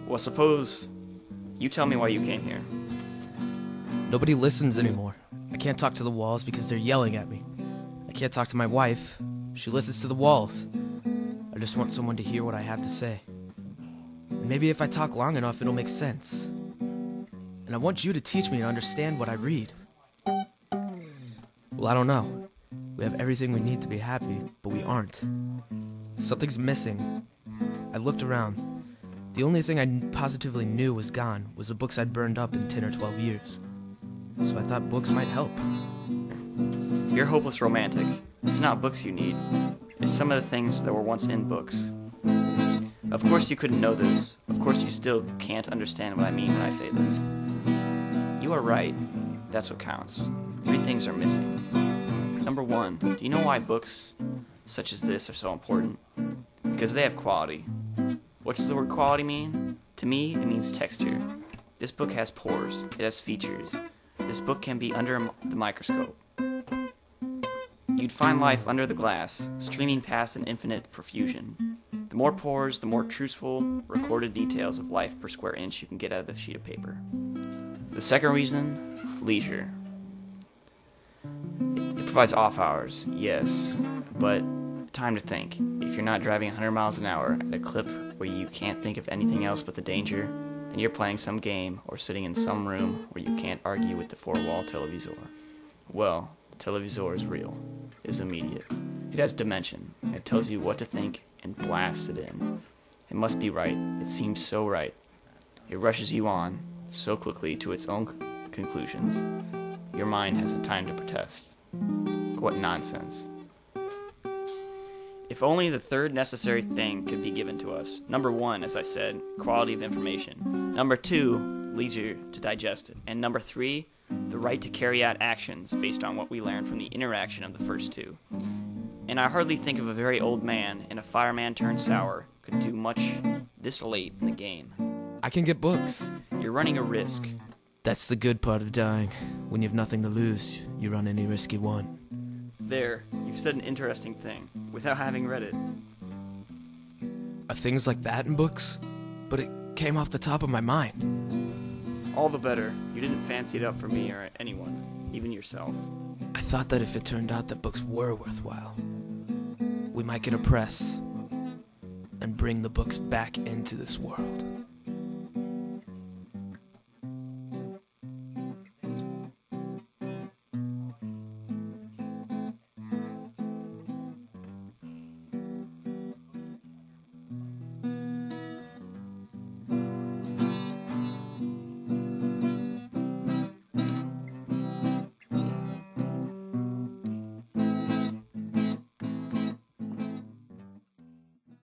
Well, suppose you tell me why you came here. Nobody listens anymore. I can't talk to the walls because they're yelling at me. I can't talk to my wife. She listens to the walls. I just want someone to hear what I have to say. And maybe if I talk long enough, it'll make sense. And I want you to teach me to understand what I read. Well, I don't know. We have everything we need to be happy, but we aren't. Something's missing. I looked around. The only thing I positively knew was gone was the books I'd burned up in 10 or 12 years. So I thought books might help. You're a hopeless romantic. It's not books you need. It's some of the things that were once in books. Of course you couldn't know this. Of course you still can't understand what I mean when I say this. You are right. That's what counts. 3 things are missing. Number 1, do you know why books such as this are so important? Because they have quality. What does the word quality mean? To me, it means texture. This book has pores. It has features. This book can be under the microscope. You'd find life under the glass, streaming past an infinite profusion. The more pores, the more truthful, recorded details of life per square inch you can get out of the sheet of paper. The second reason, leisure. It provides off hours, yes, but time to think. If you're not driving 100 miles an hour at a clip where you can't think of anything else but the danger, then you're playing some game or sitting in some room where you can't argue with the 4-wall televisor. Well, the televisor is real. It is immediate. It has dimension. It tells you what to think and blasts it in. It must be right. It seems so right. It rushes you on so quickly to its own conclusions. Your mind hasn't time to protest. What nonsense. If only the third necessary thing could be given to us. Number 1, as I said, quality of information. Number 2, leisure to digest it. And number 3, the right to carry out actions based on what we learned from the interaction of the first 2. And I hardly think of a very old man and a fireman turned sour could do much this late in the game. I can get books. You're running a risk. That's the good part of dying. When you have nothing to lose, you run any risk you want. There, you've said an interesting thing, without having read it. Are things like that in books? But it came off the top of my mind. All the better. You didn't fancy it up for me or anyone, even yourself. I thought that if it turned out that books were worthwhile, we might get a press and bring the books back into this world.